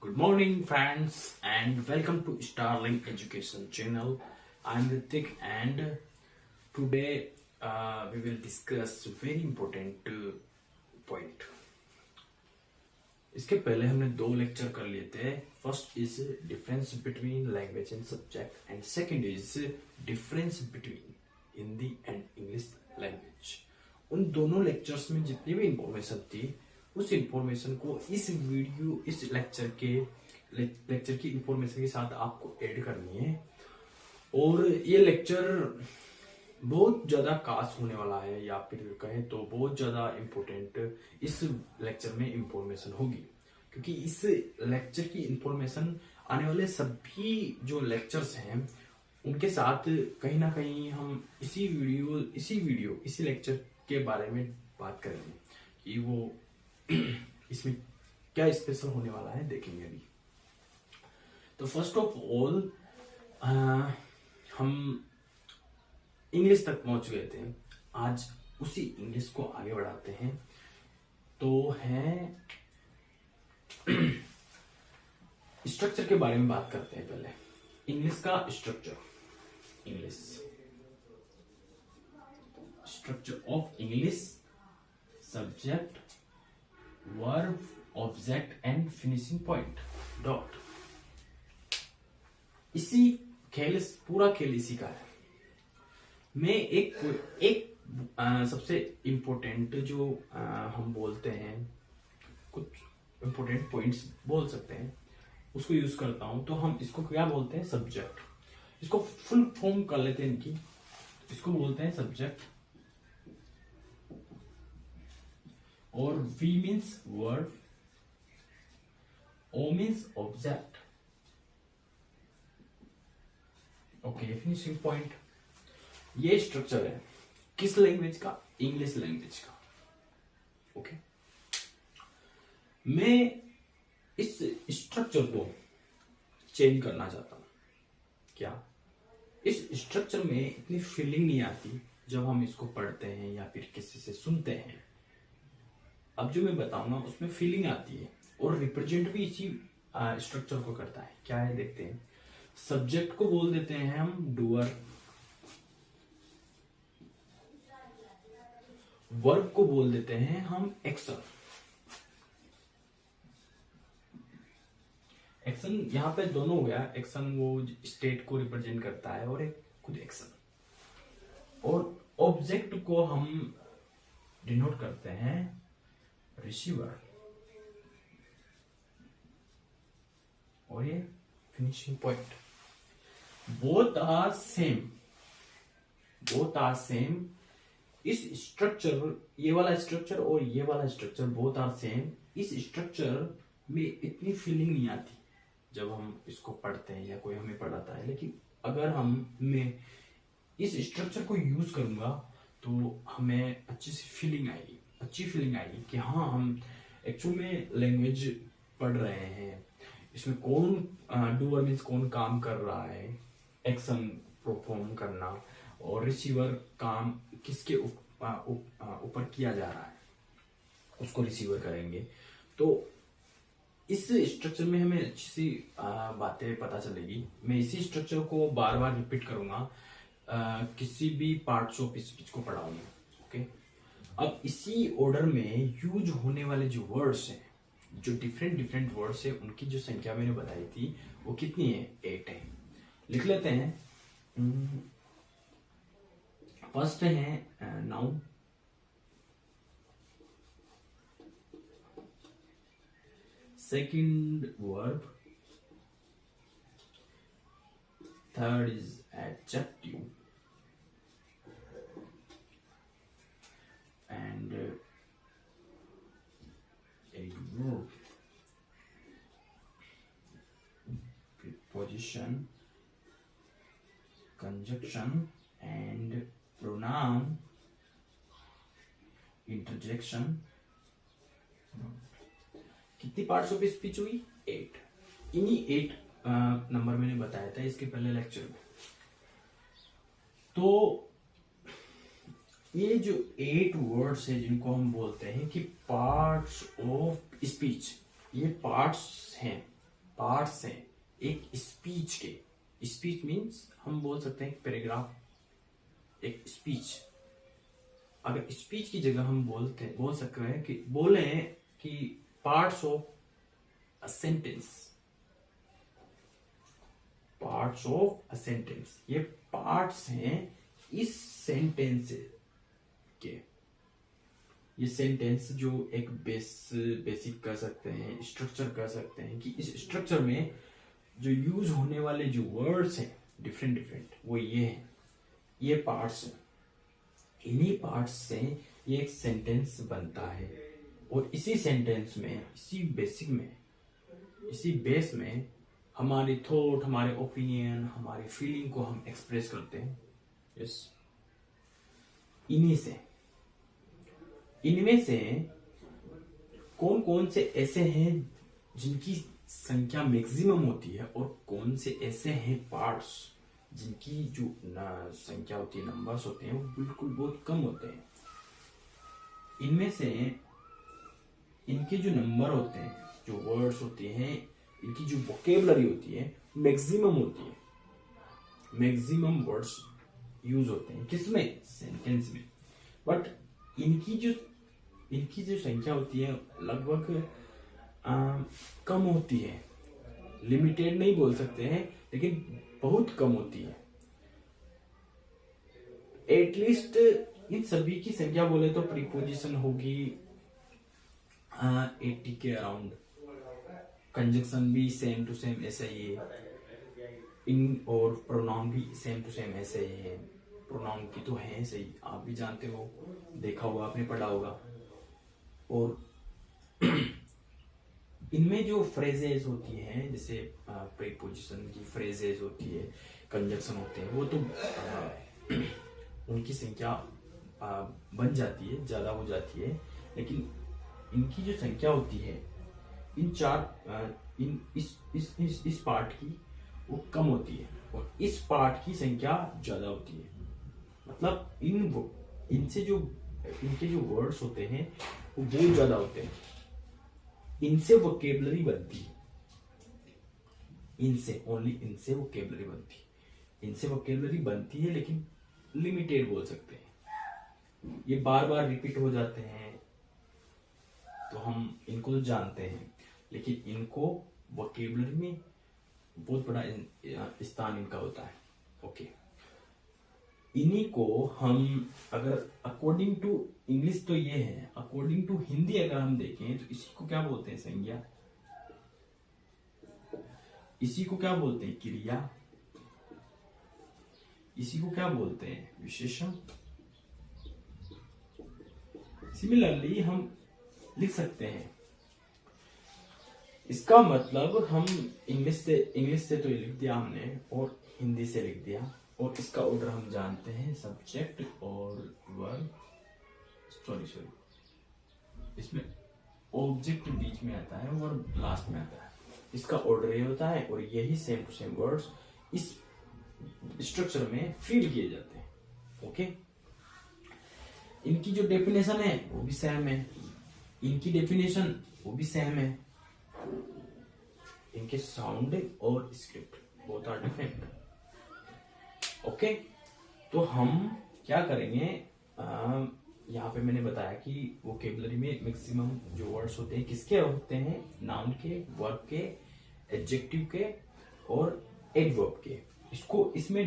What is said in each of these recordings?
Good morning, friends, and welcome to Starling Education channel. I'm Ritik, and today we will discuss very important point. इसके पहले हमने दो lecture कर लिए थे. First is difference between language and subject and second is difference between Hindi and English language. उन दोनों lectures में जितनी भी इंफॉर्मेशन थी उस इंफॉर्मेशन को इस लेक्चर की इंफॉर्मेशन के साथ आपको ऐड करनी है. और ये लेक्चर बहुत ज्यादा खास होने वाला है, या फिर कहें तो बहुत ज्यादा इम्पोर्टेंट इस लेक्चर में इंफॉर्मेशन होगी, क्योंकि इस लेक्चर की इंफॉर्मेशन आने वाले सभी जो लेक्चर्स हैं उनके साथ कहीं ना कहीं हम इसी लेक्चर के बारे में बात करेंगे कि वो इसमें क्या स्पेशल होने वाला है, देखेंगे अभी. तो फर्स्ट ऑफ ऑल हम इंग्लिश तक पहुंच गए थे. आज उसी इंग्लिश को आगे बढ़ाते हैं. तो है स्ट्रक्चर के बारे में बात करते हैं. पहले इंग्लिश का structure of English: subject, verb, object and finishing point. Dot. पूरा खेल इसी का है. मैं एक सबसे इम्पोर्टेंट जो हम बोलते हैं, कुछ इम्पोर्टेंट पॉइंट्स बोल सकते हैं, उसको यूज करता हूं. तो हम इसको क्या बोलते हैं? सब्जेक्ट. इसको फुल फॉर्म कर लेते हैं इनकी. इसको बोलते हैं सब्जेक्ट, और V means verb, O means object. Okay, finishing point. ये स्ट्रक्चर है किस लैंग्वेज का? इंग्लिश लैंग्वेज का. ओके, मैं इस स्ट्रक्चर को चेंज करना चाहता हूं. क्या? इस स्ट्रक्चर में इतनी फीलिंग नहीं आती जब हम इसको पढ़ते हैं या फिर किसी से सुनते हैं. अब जो मैं बताऊंगा उसमें फीलिंग आती है, और रिप्रेजेंट भी इसी स्ट्रक्चर को करता है. क्या है देखते हैं. सब्जेक्ट को बोल देते हैं हम डूअर, वर्ब को बोल देते हैं हम एक्शन. एक्शन यहां पे दोनों हो गया. एक्शन वो स्टेट को रिप्रेजेंट करता है, और एक खुद एक्शन. और ऑब्जेक्ट को हम डिनोट करते हैं रिसीवर, और ये finishing point. Both are same. इस स्ट्रक्चर, ये वाला स्ट्रक्चर और ये वाला स्ट्रक्चर बोथ आर सेम. इस स्ट्रक्चर में इतनी फीलिंग नहीं आती जब हम इसको पढ़ते हैं या कोई हमें पढ़ाता है. लेकिन अगर मैं इस स्ट्रक्चर को यूज करूंगा तो हमें अच्छी फीलिंग आएगी कि हाँ, हम एक्चुअल में लैंग्वेज पढ़ रहे हैं. इसमें कौन डूअर मीन्स कौन काम कर रहा है, एक्शन परफॉर्म करना, और रिसीवर काम किसके ऊपर किया जा रहा है, उसको रिसीवर करेंगे. तो इस स्ट्रक्चर में हमें अच्छी सी बातें पता चलेगी. मैं इसी स्ट्रक्चर को बार बार रिपीट करूंगा किसी भी पार्ट्स ऑफ स्पीच को पढ़ाऊंगा. ओके, अब इसी ऑर्डर में यूज होने वाले जो वर्ड्स हैं, जो डिफरेंट वर्ड्स है, उनकी जो संख्या मैंने बताई थी वो कितनी है? 8 है. लिख लेते हैं. फर्स्ट है noun, second verb, third is adjective, and a verb, preposition, conjunction and pronoun, interjection. कितनी पार्ट्स ऑफ स्पीच हुई? 8. इन्हीं 8 नंबर मैंने बताया था इसके पहले लेक्चर में. तो ये जो 8 वर्ड्स है जिनको हम बोलते हैं कि पार्ट्स ऑफ स्पीच, ये पार्ट्स हैं पार्ट्स हैं एक स्पीच के। स्पीच मीन्स हम बोल सकते हैं पैराग्राफ, एक स्पीच। अगर स्पीच की जगह हम बोल सकते हैं कि बोले कि parts of a sentence, parts of a sentence, ये पार्ट्स हैं इस सेंटेंस के। ये सेंटेंस जो एक बेसिक कर सकते हैं, स्ट्रक्चर कर सकते हैं कि इस स्ट्रक्चर में जो यूज होने वाले जो वर्ड्स हैं डिफरेंट डिफरेंट, वो ये हैं, ये पार्ट्स हैं। इन्हीं पार्ट्स से ये एक सेंटेंस बनता है और इसी सेंटेंस में, इसी बेसिक में, इसी बेस में हमारी थॉट, हमारे ओपिनियन, हमारी फीलिंग को हम एक्सप्रेस करते हैं। यस, इन्हीं से, इनमें से कौन कौन से ऐसे हैं जिनकी संख्या मैक्सिमम होती है और कौन से ऐसे हैं पार्ट्स जिनकी जो संख्या होती है, नंबर्स होते हैं, वो बिल्कुल बहुत कम होते हैं। इनमें से इनके जो नंबर होते हैं, जो वर्ड्स होते हैं, इनकी जो वोकेबलरी होती है मैक्सिमम होती है। मैक्सिमम वर्ड्स यूज होते हैं किसमें? सेंटेंस में। बट इनकी जो संख्या होती है लगभग कम होती है। लिमिटेड नहीं बोल सकते हैं, लेकिन बहुत कम होती है। एटलीस्ट इन सभी की संख्या बोले तो प्रीपोजिशन होगी 80 के अराउंड। कंजक्शन भी सेम टू सेम ऐसा ही है, इन और प्रोनाउन भी सेम टू सेम ऐसे ही है। प्रोनाउन की तो है सही, आप भी जानते हो, देखा होगा, आपने पढ़ा होगा। और इनमें जो फ्रेजेस होती हैं, जैसे प्रीपोजिशन की फ्रेजेस होती है, कंजक्शन होते हैं, वो तो उनकी संख्या बन जाती है, ज्यादा हो जाती है। लेकिन इनकी जो संख्या होती है इन इस पार्ट की वो कम होती है और इस पार्ट की संख्या ज्यादा होती है। मतलब इनसे जो इनके जो वर्ड्स होते हैं वो बहुत ज्यादा होते हैं। इनसे वोकेबलरी बनती है, इनसे ओनली इनसे वोकेबलरी बनती है। इनसे वोकेबलरी बनती है लेकिन लिमिटेड बोल सकते हैं। ये बार बार रिपीट हो जाते हैं तो हम इनको तो जानते हैं, लेकिन इनको वोकेबलरी में बहुत बड़ा स्थान इनका होता है। ओके, इन्हीं को हम अगर अकॉर्डिंग टू इंग्लिश तो ये है, अकॉर्डिंग टू हिंदी अगर हम देखें तो इसी को क्या बोलते हैं? संज्ञा। इसी को क्या बोलते हैं? क्रिया। इसी को क्या बोलते हैं? विशेषण। सिमिलरली हम लिख सकते हैं, इसका मतलब हम इंग्लिश से तो ये लिख दिया हमने और हिंदी से लिख दिया, और इसका ऑर्डर हम जानते हैं, सब्जेक्ट और वर्ब, सॉरी इसमें ऑब्जेक्ट बीच में आता है, वर्ब लास्ट में आता है। इसका ऑर्डर ये होता है और यही सेम टू सेम वर्ड्स इस स्ट्रक्चर में फीड किए जाते हैं। ओके, इनकी जो डेफिनेशन है वो भी सेम है, इनकी डेफिनेशन वो भी सेम है। इनके साउंड और script both are different. Okay, तो हम क्या करेंगे, यहाँ पे मैंने बताया कि वोकेबलरी में मैक्सिमम जो वर्ड्स होते हैं किसके होते हैं? नाउन के, वर्ब के, एडजेक्टिव के और एडवर्ब के। इसमें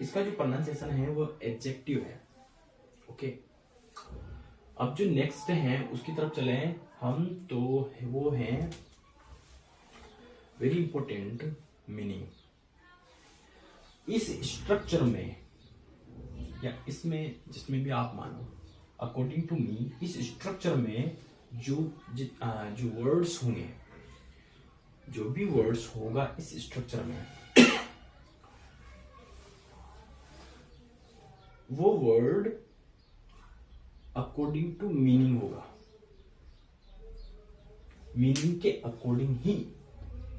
इसका जो प्रोनाउंसिएशन है वो एडजेक्टिव है। ओके, अब जो नेक्स्ट है उसकी तरफ चले हम, तो वो है वेरी इंपॉर्टेंट मीनिंग। इस स्ट्रक्चर में या इसमें जिसमें भी आप मानो, अकॉर्डिंग टू मी, इस स्ट्रक्चर में जो वर्ड्स होंगे, जो भी वर्ड्स होगा इस स्ट्रक्चर में, वो वर्ड अकॉर्डिंग टू मीनिंग होगा। मीनिंग के अकॉर्डिंग ही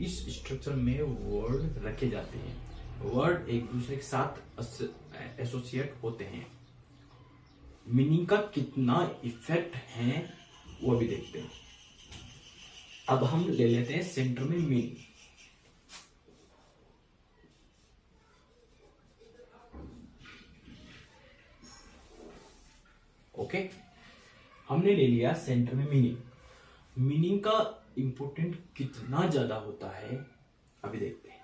इस स्ट्रक्चर में वर्ड रखे जाते हैं। वर्ड एक दूसरे के साथ एसोसिएट होते हैं। मीनिंग का कितना इफेक्ट है वो भी देखते हैं। अब हम ले लेते हैं सेंटर में मीनिंग। ओके, हमने ले लिया सेंटर में मीनिंग। मीनिंग का इंपॉर्टेंट कितना ज्यादा होता है अभी देखते हैं।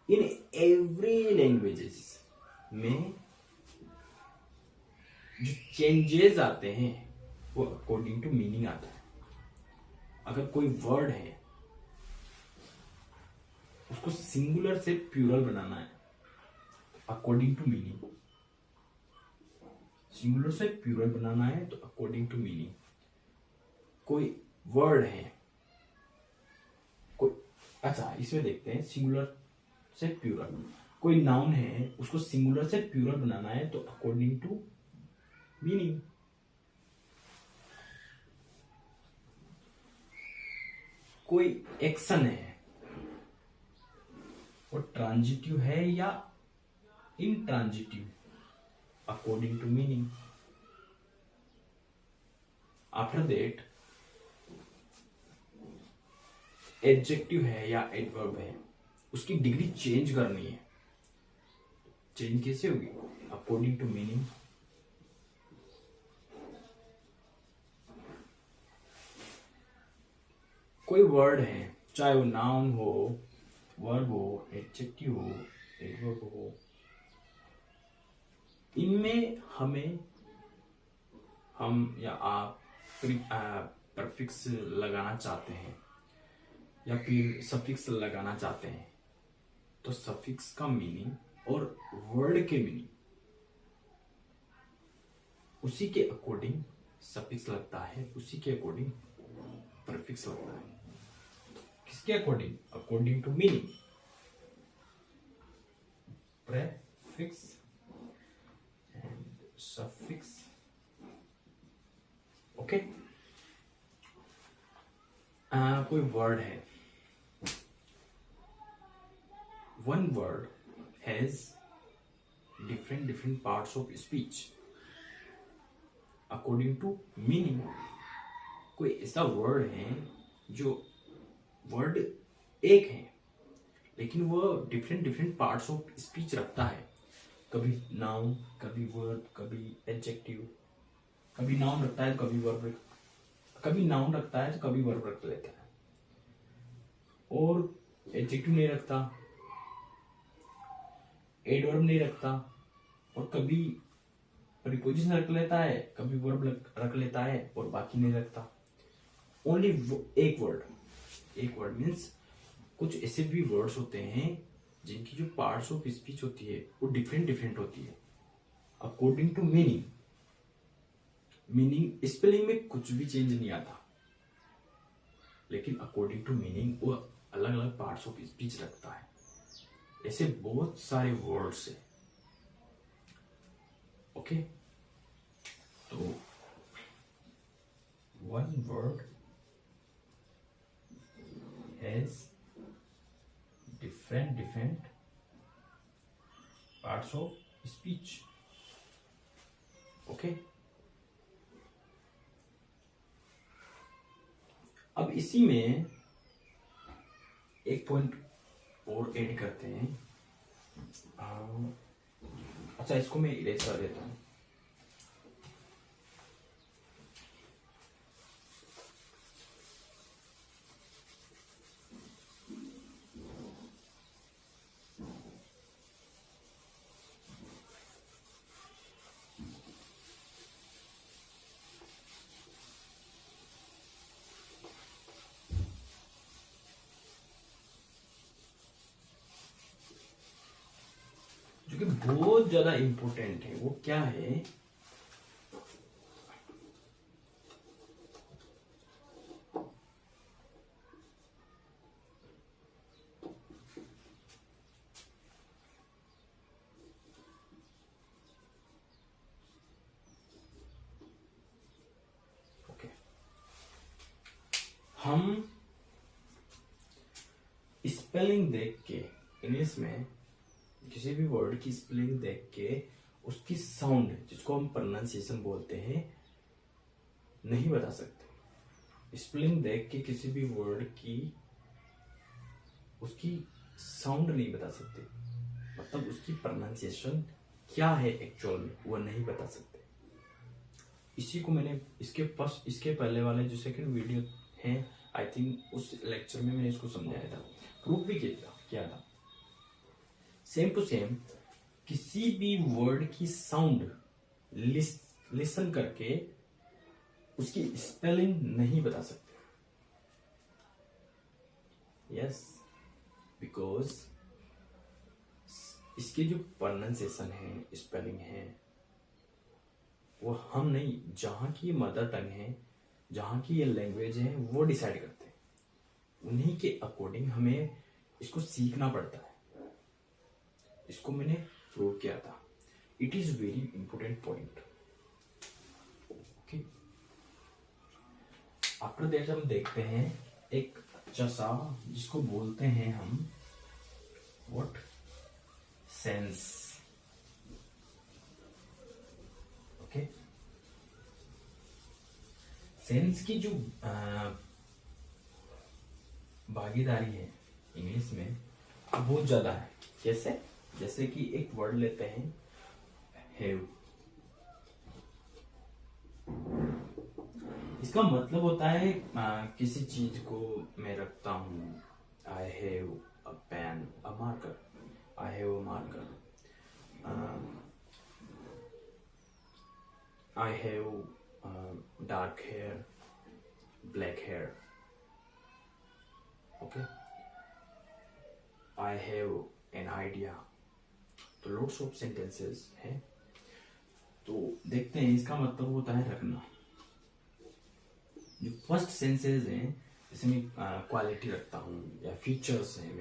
इन एवरी लैंग्वेजेस में जो चेंजेस आते हैं वो अकॉर्डिंग टू मीनिंग आता है। अगर कोई वर्ड है उसको सिंगुलर से प्लूरल बनाना है अकॉर्डिंग टू मीनिंग, सिंगुलर से प्लूरल बनाना है तो अकॉर्डिंग टू मीनिंग। कोई वर्ड है, कोई, अच्छा इसमें देखते हैं सिंगुलर से प्लूरल। कोई नाउन है उसको सिंगुलर से प्लूरल बनाना है तो अकॉर्डिंग टू मीनिंग। कोई एक्शन है वो ट्रांजिटिव है या intransitive according to meaning. After that adjective है या एडवर्ब है, उसकी डिग्री चेंज करनी है। चेंज कैसे होगी? According to meaning. कोई वर्ड है, चाहे वो नाउन हो, वर्ब हो, एडजेक्टिव हो, एडवर्ब हो, इनमें हम या आप प्रफिक्स लगाना चाहते हैं या फिर सफिक्स लगाना चाहते हैं तो सफिक्स का मीनिंग और वर्ड के मीनिंग उसी के अकॉर्डिंग सफिक्स लगता है, उसी के अकॉर्डिंग प्रीफिक्स लगता है। किसके according? According to meaning. Prefix and suffix. Okay, कोई वर्ड है, one word has different parts of speech according to meaning. कोई ऐसा वर्ड है जो वर्ड एक है लेकिन वो डिफरेंट पार्ट्स ऑफ स्पीच रखता है। कभी नाउन, कभी वर्ब, कभी एडजेक्टिव, कभी नाउन रखता है, कभी वर्ब, कभी नाउन रखता है तो कभी वर्ब रख लेता है, और एडजेक्टिव नहीं रखता, एडवर्ब नहीं रखता, और कभी प्रीपोजिशन रख लेता है, कभी वर्ब रख लेता है और बाकी नहीं रखता। ओनली एक वर्ड मीन्स कुछ ऐसे भी वर्ड्स होते हैं जिनकी जो पार्ट्स ऑफ स्पीच होती है वो डिफरेंट होती है according to meaning. Meaning spelling में कुछ भी चेंज नहीं आता, लेकिन अकॉर्डिंग टू मीनिंग वो अलग अलग पार्ट्स ऑफ स्पीच रखता है। ऐसे बहुत सारे वर्ड्स है। ओके, तो one word has different parts of speech. Okay, अब इसी में एक पॉइंट और ऐड करते हैं। अच्छा, इसको मैं इरेज कर देता हूं। जो कि बहुत ज्यादा इंपॉर्टेंट है, वो क्या है? ओके, हम स्पेलिंग देख के इंग्लिश में किसी भी वर्ड की स्पेलिंग देख के उसकी साउंड, जिसको हम प्रोनाउंसिएशन बोलते हैं, नहीं बता सकते। स्पेलिंग देख के किसी भी वर्ड की उसकी साउंड नहीं बता सकते, मतलब उसकी प्रोनाउंसिएशन क्या है एक्चुअल में वो नहीं बता सकते। इसी को मैंने इसके पहले वाले जो सेकंड वीडियो है, आई थिंक उस लेक्चर में मैंने इसको समझाया था, प्रूफ भी किया था। सेम टू सेम किसी भी वर्ड की साउंड लिसन करके उसकी स्पेलिंग नहीं बता सकते। यस, बिकॉज इसकी जो प्रोनाउंसिएशन है, स्पेलिंग है, वो हम नहीं, जहां की मदर टंग है, जहां की ये लैंग्वेज है, वो डिसाइड करते हैं। उन्हीं के अकॉर्डिंग हमें इसको सीखना पड़ता है। इसको मैंने प्रूव किया था। It is very important point. Okay, after that हम देखते हैं एक अच्छा सा जिसको बोलते हैं हम व्हाट, सेंस। ओके, सेंस की जो भागीदारी है इंग्लिश में बहुत ज्यादा है। कैसे? जैसे कि एक वर्ड लेते हैं हैव, इसका मतलब होता है किसी चीज को मैं रखता हूं। I have a pen, a marker, I have a marker, I have dark hair, black hair. Okay, I have an idea. तो लोट्स ऑफ सेंटेंसेस हैं। तो देखते हैं, इसका मतलब होता है रखना। जो फर्स्ट सेंसेस हैं, जैसे मैं क्वालिटी रखता हूँ या फीचर्स हैं,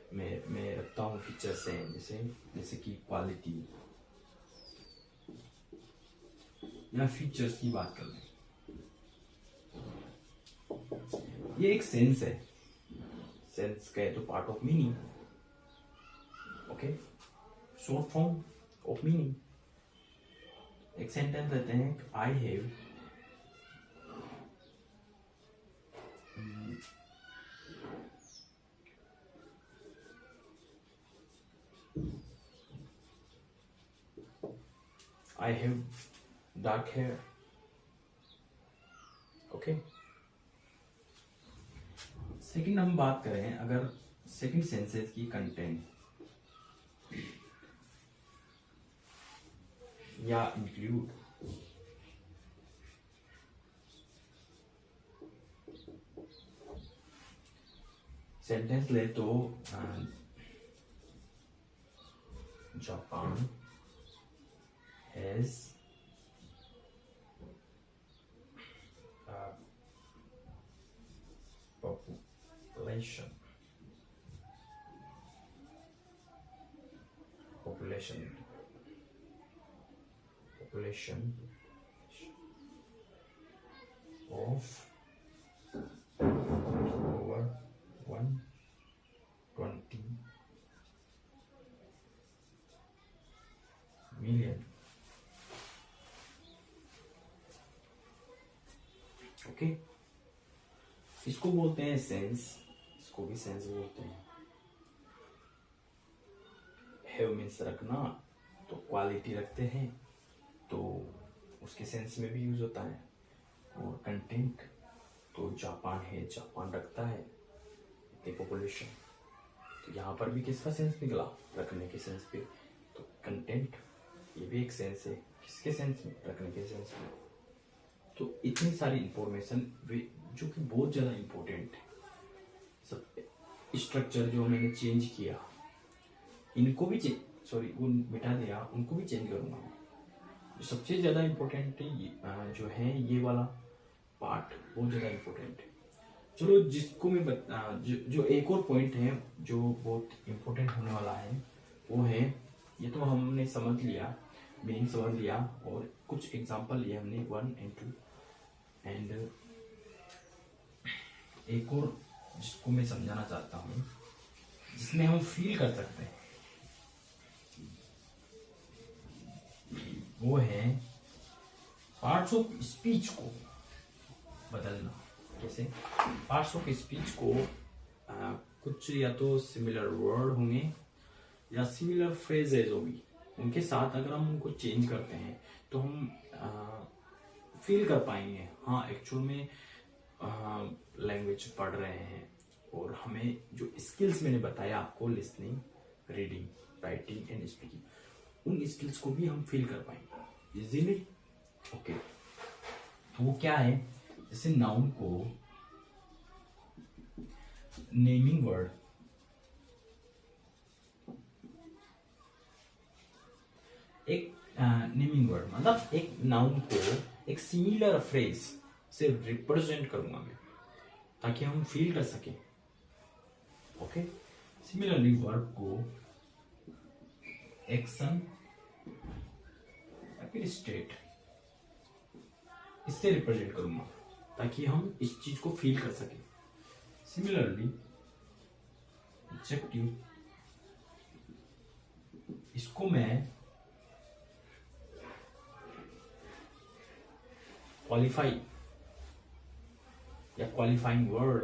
मैं रखता हूँ फीचर्स हैं, जैसे कि क्वालिटी या फीचर्स की बात कर लें, ये एक सेंस है। सेंस का है तो part of meaning. Okay, short form of meaning. एक सेंटेंस देते हैं I have I have dark hair. Okay, second हम बात करें अगर सेकंड सेंसेस की कंटेंट या इंक्लूड। सेंटेंस ले तो Japan has population of over 120 million. Okay, इसको बोलते हैं सेंस, इसको भी सेंस बोलते हैं। हैव मीन्स रखना, तो क्वालिटी रखते हैं तो उसके सेंस में भी यूज होता है। और कंटेंट तो जापान है, जापान रखता है इतनी पॉपुलेशन, तो यहाँ पर भी किसका सेंस निकला? रखने के सेंस पे। तो कंटेंट ये भी एक सेंस है, किसके सेंस में? रखने के सेंस में। तो इतनी सारी इंफॉर्मेशन जो कि बहुत ज़्यादा इम्पोर्टेंट है। सब स्ट्रक्चर जो मैंने चेंज किया, इनको भी वो मिटा दिया, उनको भी चेंज करूँगा। जो सबसे ज़्यादा इम्पोर्टेंट है जो है ये वाला पार्ट, बहुत ज़्यादा इम्पोर्टेंट है। चलो, जिसको मैं जो एक और पॉइंट है जो बहुत इम्पोर्टेंट होने वाला है, वो है, ये तो हमने समझ लिया, मीनिंग समझ लिया, और कुछ एग्जांपल लिए हमने 1 और 2, एंड एक और जिसको मैं समझाना चाहता हूँ, जिसमें हम फील कर सकते हैं, वो है पार्ट्स ऑफ स्पीच को बदलना। कैसे पार्ट्स ऑफ स्पीच को कुछ या तो सिमिलर वर्ड होंगे या सिमिलर फ्रेजेज होगी, उनके साथ अगर हम उनको चेंज करते हैं तो हम फील कर पाएंगे हाँ एक्चुअल में लैंग्वेज पढ़ रहे हैं। और हमें जो स्किल्स मैंने बताया आपको, listening, reading, writing and speaking, उन स्किल्स को भी हम फील कर पाएंगे इजीली। ओके, तो वो क्या है, जैसे नाउन को नेमिंग वर्ड, एक नेमिंग वर्ड मतलब एक नाउन को एक सिमिलर फ्रेज से रिप्रेजेंट करूंगा मैं ताकि हम फील कर सकें। ओके, सिमिलरली वर्ब को एक्शन या फिर स्टेट, इससे रिप्रेजेंट करूंगा ताकि हम इस चीज को फील कर सकें। सिमिलरली एडजेक्टिव, इसको मैं क्वालिफाई या क्वालिफाइंग वर्ड